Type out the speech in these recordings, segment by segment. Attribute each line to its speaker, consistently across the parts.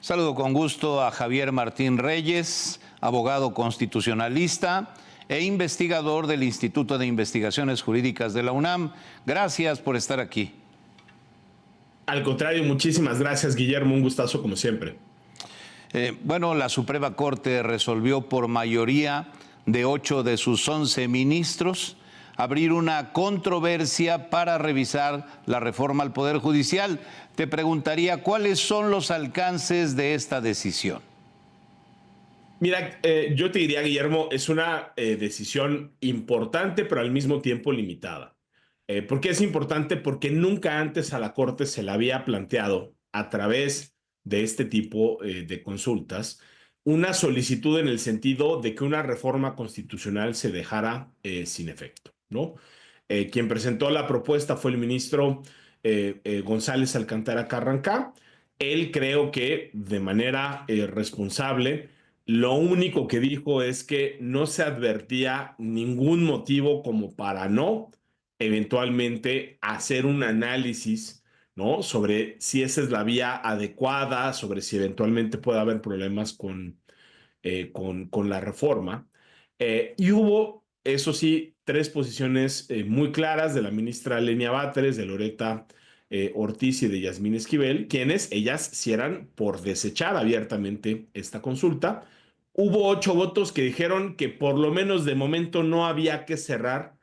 Speaker 1: Saludo con gusto a Javier Martín Reyes, abogado constitucionalista e investigador del Instituto de Investigaciones Jurídicas de la UNAM. Gracias por estar aquí.
Speaker 2: Al contrario, muchísimas gracias, Guillermo. Un gustazo como siempre.
Speaker 1: Bueno, la Suprema Corte resolvió por mayoría de 8 de sus 11 ministros abrir una controversia para revisar la reforma al Poder Judicial. Te preguntaría, ¿cuáles son los alcances de esta decisión?
Speaker 2: Mira, yo te diría, Guillermo, es una decisión importante, pero al mismo tiempo limitada. ¿Por qué es importante? Porque nunca antes a la Corte se le había planteado a través de este tipo de consultas una solicitud en el sentido de que una reforma constitucional se dejara sin efecto, ¿no? Quien presentó la propuesta fue el ministro González Alcántara Carrancá. Él creo que de manera responsable, lo único que dijo es que no se advertía ningún motivo como para no eventualmente hacer un análisis, ¿no? Sobre si esa es la vía adecuada, sobre si eventualmente puede haber problemas con la reforma. Y hubo, eso sí, tres posiciones muy claras de la ministra Lenia Batres, de Loretta Ortiz y de Yasmín Esquivel, quienes ellas cierran por desechar abiertamente esta consulta. Hubo 8 votos que dijeron que por lo menos de momento no había que cerrar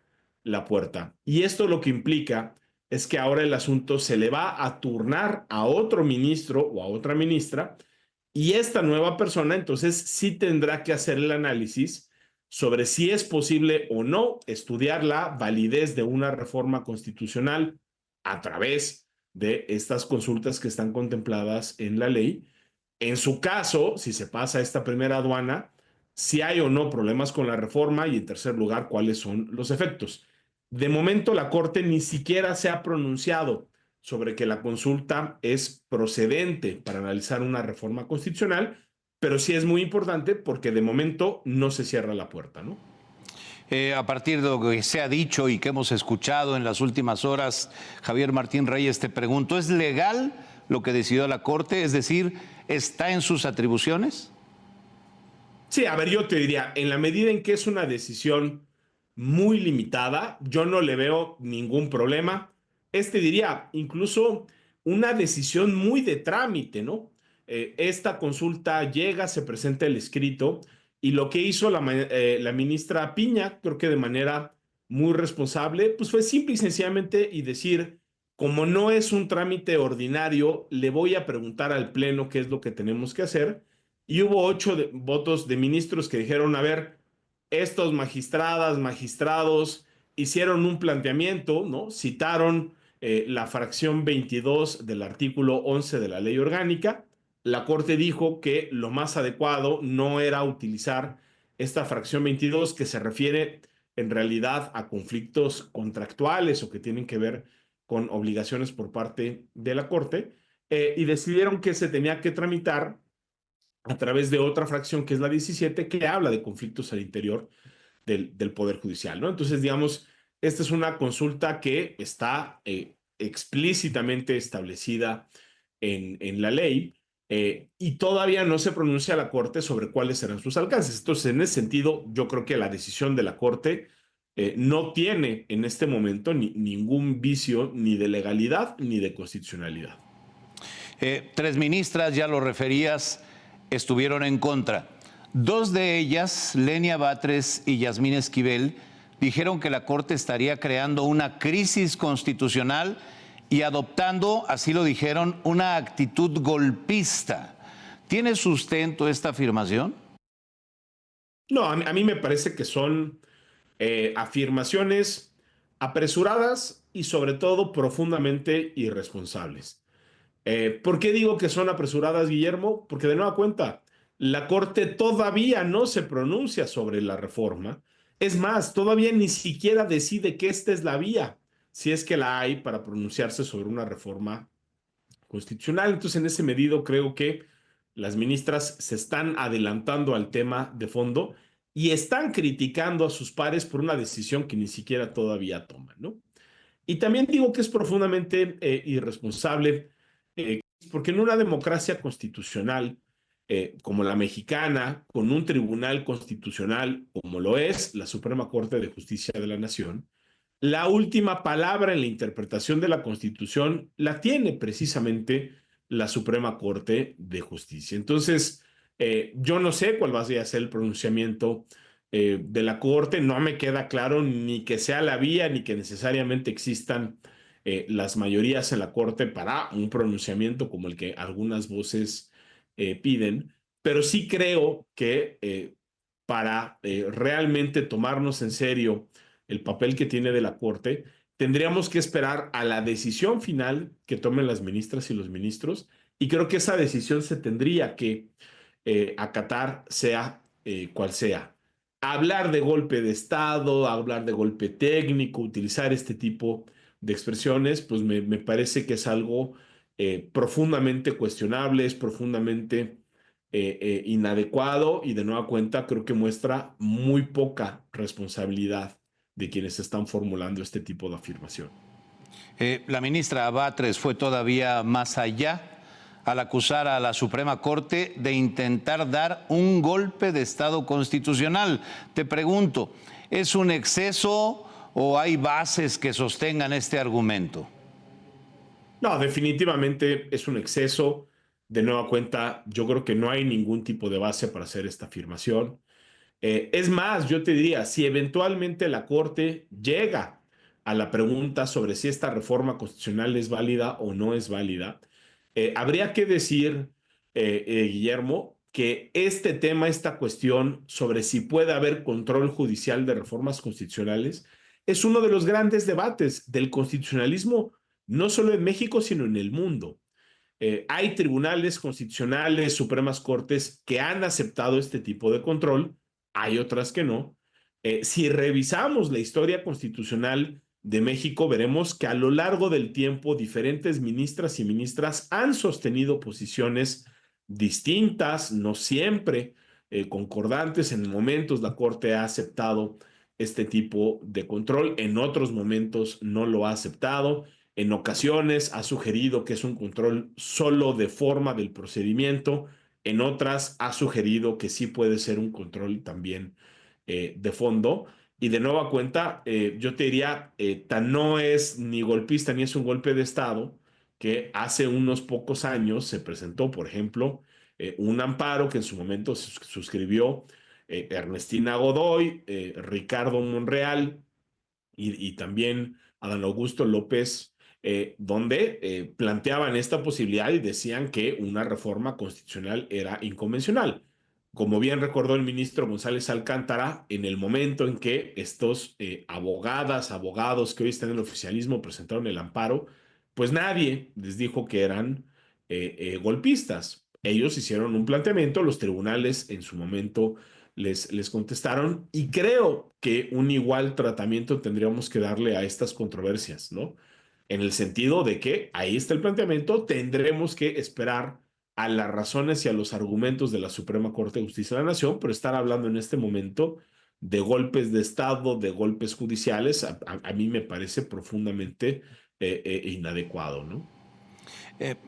Speaker 2: la puerta. Y esto lo que implica es que ahora el asunto se le va a turnar a otro ministro o a otra ministra, y esta nueva persona entonces sí tendrá que hacer el análisis sobre si es posible o no estudiar la validez de una reforma constitucional a través de estas consultas que están contempladas en la ley. En su caso, si se pasa esta primera aduana, si hay o no problemas con la reforma, y en tercer lugar, cuáles son los efectos. De momento, la Corte ni siquiera se ha pronunciado sobre que la consulta es procedente para analizar una reforma constitucional, pero sí es muy importante porque de momento no se cierra la puerta, ¿no?
Speaker 1: A partir de lo que se ha dicho y que hemos escuchado en las últimas horas, Javier Martín Reyes, te pregunto, ¿es legal lo que decidió la Corte? Es decir, ¿está en sus atribuciones?
Speaker 2: Sí, a ver, yo te diría, en la medida en que es una decisión muy limitada, yo no le veo ningún problema. Diría, incluso una decisión muy de trámite, ¿no? Esta consulta llega, se presenta el escrito, y lo que hizo la ministra Piña, creo que de manera muy responsable, pues fue simple y sencillamente y decir, como no es un trámite ordinario, le voy a preguntar al Pleno qué es lo que tenemos que hacer. Y hubo 8 votos de ministros que dijeron, a ver, estos magistradas, magistrados hicieron un planteamiento, ¿no? Citaron la fracción 22 del artículo 11 de la ley orgánica. La Corte dijo que lo más adecuado no era utilizar esta fracción 22, que se refiere en realidad a conflictos contractuales o que tienen que ver con obligaciones por parte de la Corte, y decidieron que se tenía que tramitar a través de otra fracción, que es la 17, que habla de conflictos al interior del Poder Judicial, ¿no? Entonces, digamos, esta es una consulta que está explícitamente establecida en la ley, y todavía no se pronuncia la Corte sobre cuáles serán sus alcances. Entonces, en ese sentido, yo creo que la decisión de la Corte no tiene en este momento ningún vicio ni de legalidad ni de constitucionalidad.
Speaker 1: 3 ministras, ya lo referías, estuvieron en contra. 2 de ellas, Lenia Batres y Yasmín Esquivel, dijeron que la Corte estaría creando una crisis constitucional y adoptando, así lo dijeron, una actitud golpista. ¿Tiene sustento esta afirmación?
Speaker 2: No, a mí me parece que son afirmaciones apresuradas y sobre todo profundamente irresponsables. ¿Por qué digo que son apresuradas, Guillermo? Porque de nueva cuenta, la Corte todavía no se pronuncia sobre la reforma. Es más, todavía ni siquiera decide que esta es la vía, si es que la hay, para pronunciarse sobre una reforma constitucional. Entonces, en ese medido, creo que las ministras se están adelantando al tema de fondo y están criticando a sus pares por una decisión que ni siquiera todavía toman, ¿no? Y también digo que es profundamente irresponsable Eh, Porque en una democracia constitucional como la mexicana, con un tribunal constitucional como lo es la Suprema Corte de Justicia de la Nación, la última palabra en la interpretación de la Constitución la tiene precisamente la Suprema Corte de Justicia. Entonces, yo no sé cuál va a ser el pronunciamiento de la Corte, no me queda claro ni que sea la vía ni que necesariamente existan las mayorías en la Corte para un pronunciamiento como el que algunas voces piden, pero sí creo que para realmente tomarnos en serio el papel que tiene de la Corte, tendríamos que esperar a la decisión final que tomen las ministras y los ministros, y creo que esa decisión se tendría que acatar, sea cual sea. Hablar de golpe de Estado, hablar de golpe técnico, utilizar este tipo de expresiones, pues me parece que es algo profundamente cuestionable, es profundamente inadecuado y de nueva cuenta creo que muestra muy poca responsabilidad de quienes están formulando este tipo de afirmación.
Speaker 1: La ministra Batres fue todavía más allá al acusar a la Suprema Corte de intentar dar un golpe de Estado constitucional. Te pregunto, ¿es un exceso o hay bases que sostengan este argumento?
Speaker 2: No, definitivamente es un exceso. De nueva cuenta, yo creo que no hay ningún tipo de base para hacer esta afirmación. Es más, yo te diría, si eventualmente la Corte llega a la pregunta sobre si esta reforma constitucional es válida o no es válida, habría que decir, Guillermo, que este tema, esta cuestión sobre si puede haber control judicial de reformas constitucionales, es uno de los grandes debates del constitucionalismo, no solo en México, sino en el mundo. Hay tribunales constitucionales, Supremas Cortes, que han aceptado este tipo de control, hay otras que no. Si revisamos la historia constitucional de México, veremos que a lo largo del tiempo diferentes ministras y ministras han sostenido posiciones distintas, no siempre concordantes. En momentos la Corte ha aceptado este tipo de control, en otros momentos no lo ha aceptado. En ocasiones ha sugerido que es un control solo de forma del procedimiento, en otras ha sugerido que sí puede ser un control también de fondo. Y de nueva cuenta, yo te diría, tan no es ni golpista ni es un golpe de Estado, que hace unos pocos años se presentó, por ejemplo, un amparo que en su momento suscribió Ernestina Godoy, Ricardo Monreal y también Adán Augusto López, donde planteaban esta posibilidad y decían que una reforma constitucional era inconvencional. Como bien recordó el ministro González Alcántara, en el momento en que estos abogados que hoy están en el oficialismo presentaron el amparo, pues nadie les dijo que eran golpistas. Ellos hicieron un planteamiento, los tribunales en su momento les contestaron y creo que un igual tratamiento tendríamos que darle a estas controversias, ¿no? En el sentido de que ahí está el planteamiento, tendremos que esperar a las razones y a los argumentos de la Suprema Corte de Justicia de la Nación, pero estar hablando en este momento de golpes de Estado, de golpes judiciales, a mí me parece profundamente inadecuado, ¿no?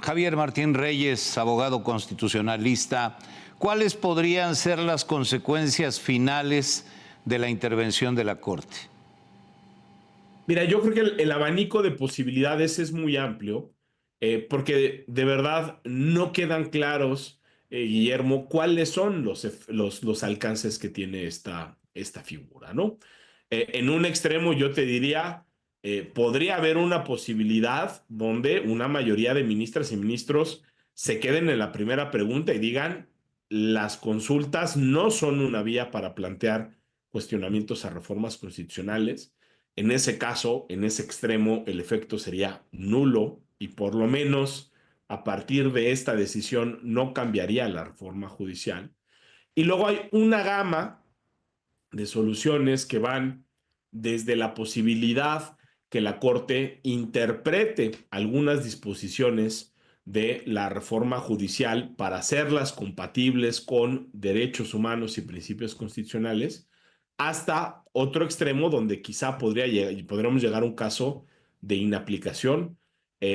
Speaker 1: Javier Martín Reyes, abogado constitucionalista, ¿cuáles podrían ser las consecuencias finales de la intervención de la Corte?
Speaker 2: Mira, yo creo que el abanico de posibilidades es muy amplio, porque de verdad no quedan claros, Guillermo, cuáles son los alcances que tiene esta figura, ¿no? En un extremo yo te diría, podría haber una posibilidad donde una mayoría de ministras y ministros se queden en la primera pregunta y digan, las consultas no son una vía para plantear cuestionamientos a reformas constitucionales. En ese caso, en ese extremo, el efecto sería nulo y por lo menos a partir de esta decisión no cambiaría la reforma judicial. Y luego hay una gama de soluciones que van desde la posibilidad que la Corte interprete algunas disposiciones de la reforma judicial para hacerlas compatibles con derechos humanos y principios constitucionales, hasta otro extremo donde quizá podríamos llegar a un caso de inaplicación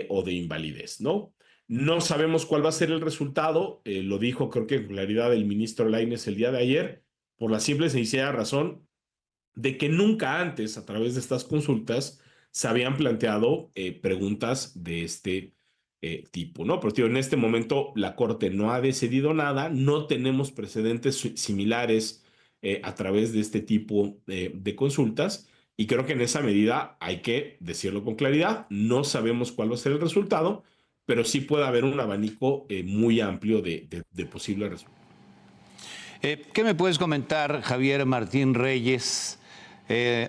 Speaker 2: o de invalidez, ¿no? No sabemos cuál va a ser el resultado, lo dijo creo que con claridad el ministro Lainez el día de ayer, por la simple y sencilla razón de que nunca antes, a través de estas consultas, se habían planteado preguntas de este tipo, ¿no? Pero tío, en este momento la Corte no ha decidido nada, no tenemos precedentes similares a través de este tipo de consultas, y creo que en esa medida hay que decirlo con claridad, no sabemos cuál va a ser el resultado, pero sí puede haber un abanico muy amplio de posibles resultados.
Speaker 1: ¿Qué me puedes comentar, Javier Martín Reyes,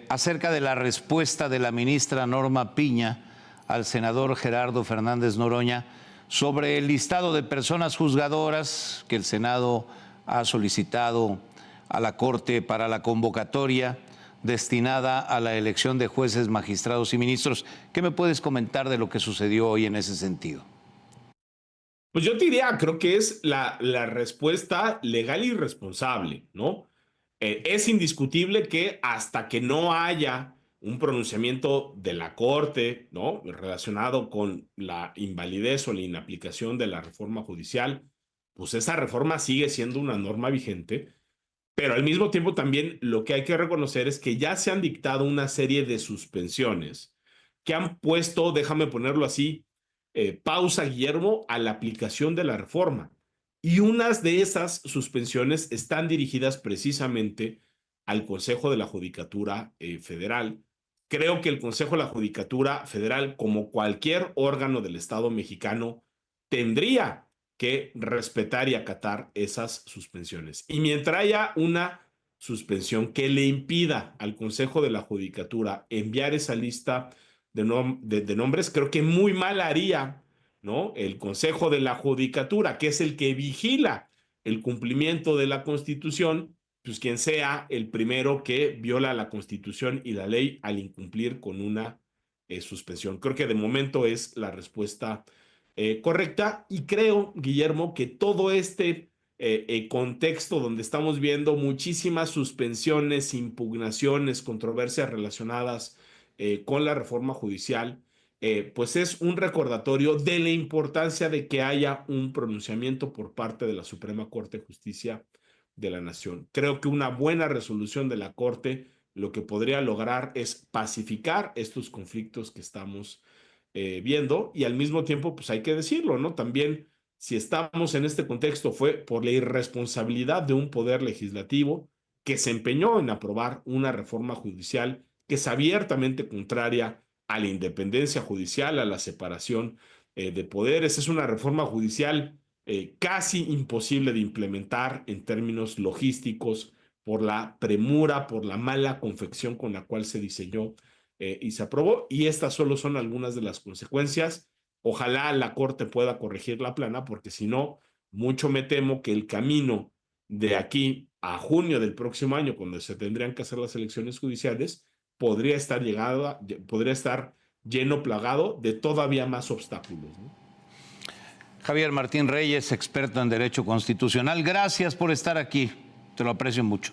Speaker 1: acerca de la respuesta de la ministra Norma Piña al senador Gerardo Fernández Noroña sobre el listado de personas juzgadoras que el Senado ha solicitado a la Corte para la convocatoria destinada a la elección de jueces, magistrados y ministros? ¿Qué me puedes comentar de lo que sucedió hoy en ese sentido?
Speaker 2: Pues yo te diría, creo que es la respuesta legal y responsable, ¿no? Es indiscutible que hasta que no haya un pronunciamiento de la Corte, ¿no? Relacionado con la invalidez o la inaplicación de la reforma judicial, pues esa reforma sigue siendo una norma vigente, pero al mismo tiempo también lo que hay que reconocer es que ya se han dictado una serie de suspensiones que han puesto, déjame ponerlo así, pausa, Guillermo, a la aplicación de la reforma. Y unas de esas suspensiones están dirigidas precisamente al Consejo de la Judicatura Federal. Creo que el Consejo de la Judicatura Federal, como cualquier órgano del Estado mexicano, tendría que respetar y acatar esas suspensiones. Y mientras haya una suspensión que le impida al Consejo de la Judicatura enviar esa lista de nombres, creo que muy mal haría, ¿no? El Consejo de la Judicatura, que es el que vigila el cumplimiento de la Constitución, pues quien sea el primero que viola la Constitución y la ley al incumplir con una suspensión. Creo que de momento es la respuesta correcta, y creo, Guillermo, que todo este contexto donde estamos viendo muchísimas suspensiones, impugnaciones, controversias relacionadas con la reforma judicial, pues es un recordatorio de la importancia de que haya un pronunciamiento por parte de la Suprema Corte de Justicia de la Nación. Creo que una buena resolución de la Corte lo que podría lograr es pacificar estos conflictos que estamos viendo, y al mismo tiempo, pues hay que decirlo, ¿no? También, si estamos en este contexto, fue por la irresponsabilidad de un poder legislativo que se empeñó en aprobar una reforma judicial que es abiertamente contraria a la independencia judicial, a la separación de poderes. Es una reforma judicial casi imposible de implementar en términos logísticos por la premura, por la mala confección con la cual se diseñó y se aprobó. Y estas solo son algunas de las consecuencias. Ojalá la Corte pueda corregir la plana, porque si no, mucho me temo que el camino de aquí a junio del próximo año, cuando se tendrían que hacer las elecciones judiciales, podría estar lleno, plagado de todavía más obstáculos, ¿no?
Speaker 1: Javier Martín Reyes, experto en Derecho Constitucional, gracias por estar aquí. Te lo aprecio mucho.